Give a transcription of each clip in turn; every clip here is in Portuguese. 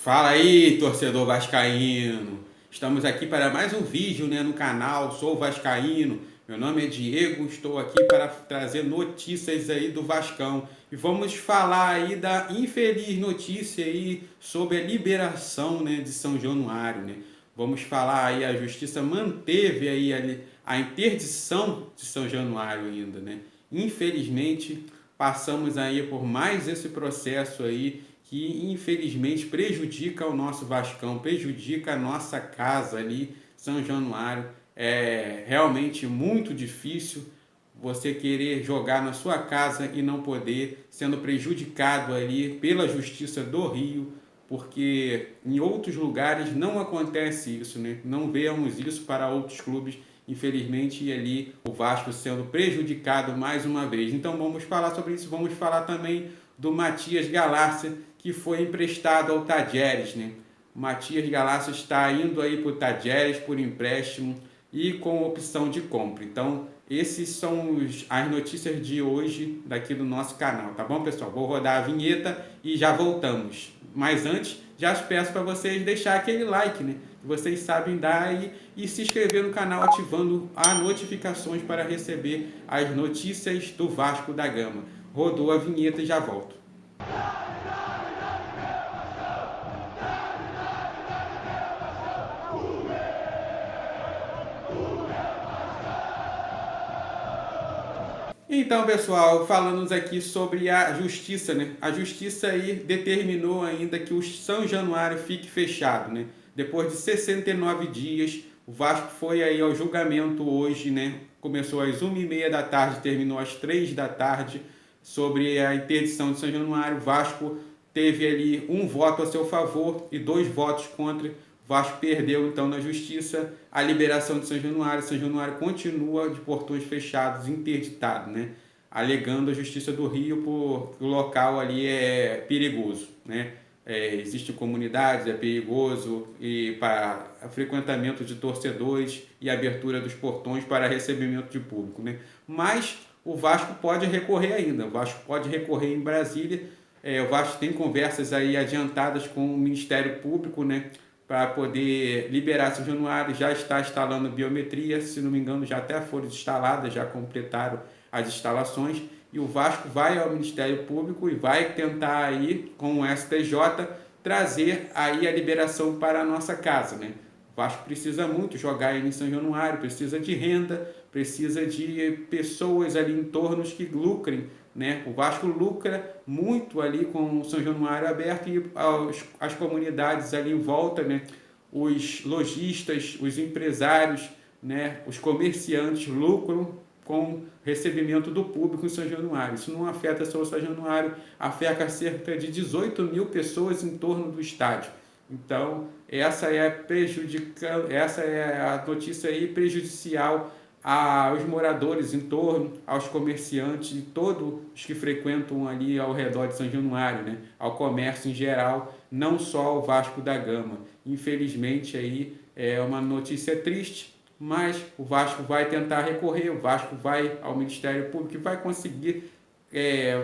Fala aí, torcedor vascaíno. Estamos aqui para mais um vídeo, no canal. Sou vascaíno. Meu nome é Diego, estou aqui para trazer notícias aí do Vascão. E vamos falar aí da infeliz notícia aí sobre a liberação, de São Januário, Vamos falar aí, a justiça manteve aí a interdição de São Januário ainda, Infelizmente, passamos aí por mais esse processo aí que infelizmente prejudica o nosso Vascão, prejudica a nossa casa ali, São Januário. É realmente muito difícil você querer jogar na sua casa e não poder, sendo prejudicado ali pela Justiça do Rio, porque em outros lugares não acontece isso, Não vemos isso para outros clubes, infelizmente, e ali o Vasco sendo prejudicado mais uma vez. Então vamos falar sobre isso, vamos falar também do Matias Galarça, que foi emprestado ao Tajeres, O Matias Galarça está indo aí para o Tajeres por empréstimo e com opção de compra. Então, esses são as notícias de hoje daqui do nosso canal, tá bom, pessoal? Vou rodar a vinheta e já voltamos. Mas antes, já peço para vocês deixar aquele like, Que vocês sabem dar e se inscrever no canal ativando as notificações para receber as notícias do Vasco da Gama. Rodou a vinheta e já volto. Então, pessoal, falando aqui sobre a justiça, A justiça aí determinou ainda que o São Januário fique fechado, Depois de 69 dias, o Vasco foi aí ao julgamento hoje, Começou às 1h30 da tarde, terminou às 3 da tarde, sobre a interdição de São Januário. O Vasco teve ali um voto a seu favor e 2 votos contra. O Vasco perdeu, então, na justiça a liberação de São Januário. São Januário continua de portões fechados, interditado, Alegando a Justiça do Rio por o local ali é perigoso, Existem comunidades, é perigoso e para frequentamento de torcedores e abertura dos portões para recebimento de público, Mas o Vasco pode recorrer ainda, o Vasco pode recorrer em Brasília. O Vasco tem conversas aí adiantadas com o Ministério Público, para poder liberar São Januário. Já está instalando biometria, se não me engano, já até foram instaladas, já completaram as instalações. E o Vasco vai ao Ministério Público e vai tentar aí, com o STJ, trazer aí a liberação para a nossa casa, O Vasco precisa muito jogar em São Januário, precisa de renda, precisa de pessoas ali em torno que lucrem, O Vasco lucra muito ali com o São Januário aberto e as comunidades ali em volta, Os lojistas, os empresários, Os comerciantes lucram com recebimento do público em São Januário. Isso não afeta só o São Januário, afeta cerca de 18 mil pessoas em torno do estádio. Então, essa é a notícia aí prejudicial aos moradores em torno, aos comerciantes e todos os que frequentam ali ao redor de São Januário, Ao comércio em geral, não só ao Vasco da Gama. Infelizmente, aí é uma notícia triste, mas o Vasco vai tentar recorrer, o Vasco vai ao Ministério Público e vai conseguir,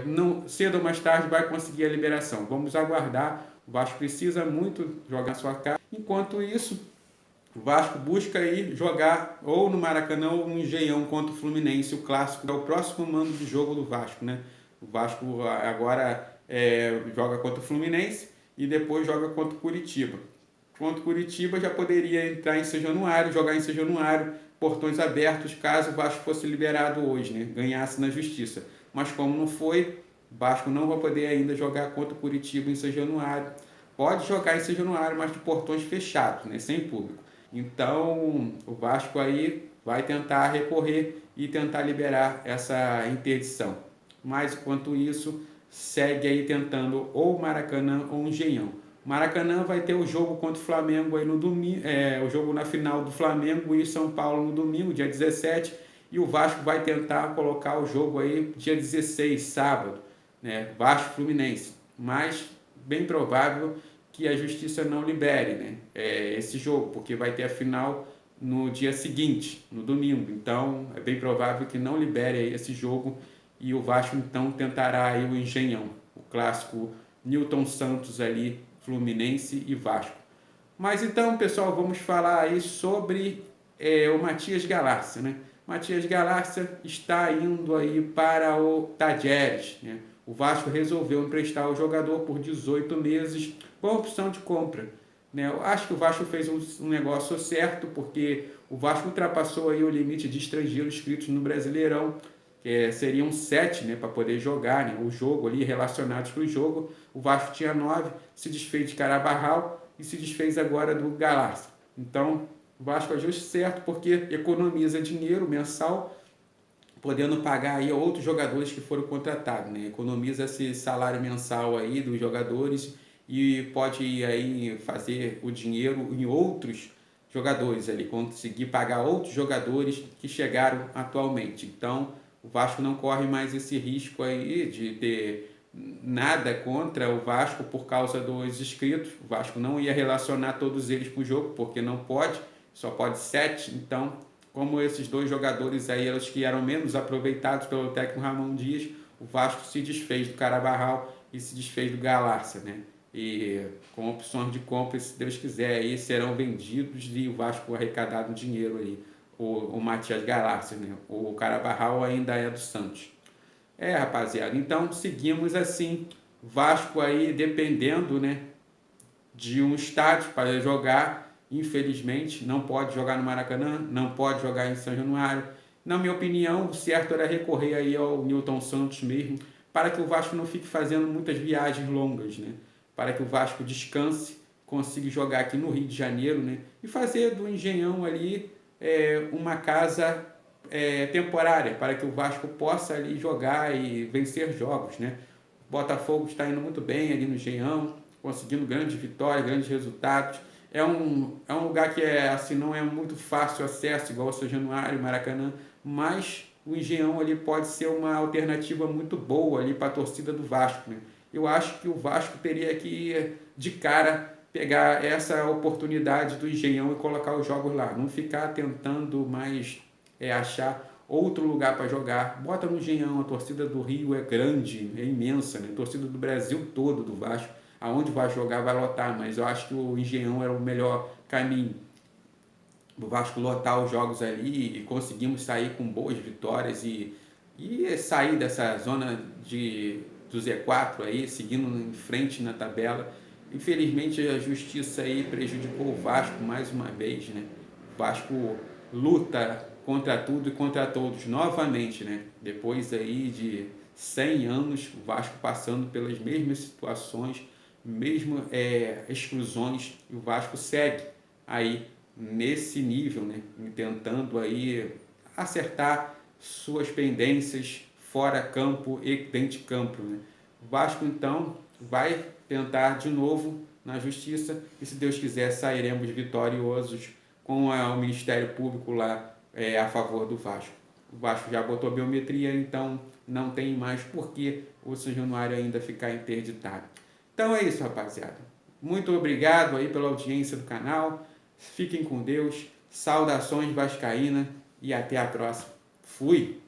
não, cedo ou mais tarde, vai conseguir a liberação. Vamos aguardar. O Vasco precisa muito jogar sua casa. Enquanto isso, o Vasco busca aí jogar ou no Maracanã ou no Engenhão contra o Fluminense, o clássico. É o próximo mando de jogo do Vasco, O Vasco agora joga contra o Fluminense e depois joga contra o Curitiba. Contra o Curitiba já poderia entrar em São Januário, jogar em São Januário, portões abertos, caso o Vasco fosse liberado hoje, ganhasse na justiça. Mas como não foi, o Vasco não vai poder ainda jogar contra o Curitiba em São Januário. Pode jogar em São Januário, mas de portões fechados, sem público. Então, o Vasco aí vai tentar recorrer e tentar liberar essa interdição. Mas, enquanto isso, segue aí tentando ou Maracanã ou Engenhão. Maracanã vai ter o jogo contra o Flamengo aí no domingo, o jogo na final do Flamengo e São Paulo no domingo, dia 17, e o Vasco vai tentar colocar o jogo aí dia 16, sábado, Vasco Fluminense. Mas bem provável que a justiça não libere, esse jogo, porque vai ter a final no dia seguinte, no domingo. Então, é bem provável que não libere esse jogo e o Vasco então tentará aí o Engenhão, o clássico Newton Santos ali Fluminense e Vasco. Mas então, pessoal, vamos falar aí sobre o Matias Galarça, né? Matias Galarça está indo aí para o Tajeres, né? O Vasco resolveu emprestar o jogador por 18 meses com opção de compra, né? Eu acho que o Vasco fez um negócio certo, porque o Vasco ultrapassou aí o limite de estrangeiros inscritos no Brasileirão, que seriam 7, né, para poder jogar, né, o jogo ali, relacionados para o jogo. O Vasco tinha 9, se desfez de Carabarral e se desfez agora do Galarça. Então, o Vasco ajuste certo, porque economiza dinheiro mensal, podendo pagar aí outros jogadores que foram contratados, né? Economiza esse salário mensal aí dos jogadores e pode ir aí fazer o dinheiro em outros jogadores ali, conseguir pagar outros jogadores que chegaram atualmente. Então, o Vasco não corre mais esse risco aí de ter nada contra o Vasco por causa dos inscritos. O Vasco não ia relacionar todos eles para o jogo, porque não pode, só pode 7. Então, como esses dois jogadores aí, os que eram menos aproveitados pelo técnico Ramon Dias, o Vasco se desfez do Carabarral e se desfez do Galarça, né? E com opções de compra, se Deus quiser, aí serão vendidos e o Vasco arrecadado dinheiro aí. O Matias Galarça, né? O Carabarral ainda é do Santos. Rapaziada, então seguimos assim, Vasco aí dependendo, né, de um estádio para jogar. Infelizmente, não pode jogar no Maracanã, não pode jogar em São Januário. Na minha opinião, o certo era recorrer aí ao Newton Santos mesmo, para que o Vasco não fique fazendo muitas viagens longas, né? Para que o Vasco descanse, consiga jogar aqui no Rio de Janeiro, né? E fazer do Engenhão ali uma casa temporária, para que o Vasco possa ali jogar e vencer jogos, né? O Botafogo está indo muito bem ali no Engenhão, conseguindo grandes vitórias, grandes resultados. É um lugar que assim, não é muito fácil acesso, igual o São Januário, Maracanã, mas o Engenhão ali pode ser uma alternativa muito boa ali para a torcida do Vasco, né? Eu acho que o Vasco teria que, de cara, pegar essa oportunidade do Engenhão e colocar os jogos lá. Não ficar tentando mais achar outro lugar para jogar. Bota no Engenhão, a torcida do Rio é grande, é imensa, né? A torcida do Brasil todo do Vasco. Aonde vai jogar vai lotar, mas eu acho que o Engenhão era o melhor caminho. O Vasco lotar os jogos ali e conseguimos sair com boas vitórias e sair dessa zona do Z4 aí, seguindo em frente na tabela. Infelizmente a justiça aí prejudicou o Vasco mais uma vez, né? O Vasco luta contra tudo e contra todos novamente, né? Depois aí de 100 anos, o Vasco passando pelas mesmas situações, mesmo exclusões, e o Vasco segue aí nesse nível, né? Tentando aí acertar suas pendências fora campo e dentro de campo, né? O Vasco então vai tentar de novo na justiça e, se Deus quiser, sairemos vitoriosos com o Ministério Público lá a favor do Vasco. O Vasco já botou a biometria, então não tem mais por que o São Januário ainda ficar interditado. Então é isso, rapaziada. Muito obrigado aí pela audiência do canal. Fiquem com Deus. Saudações vascaína e até a próxima. Fui!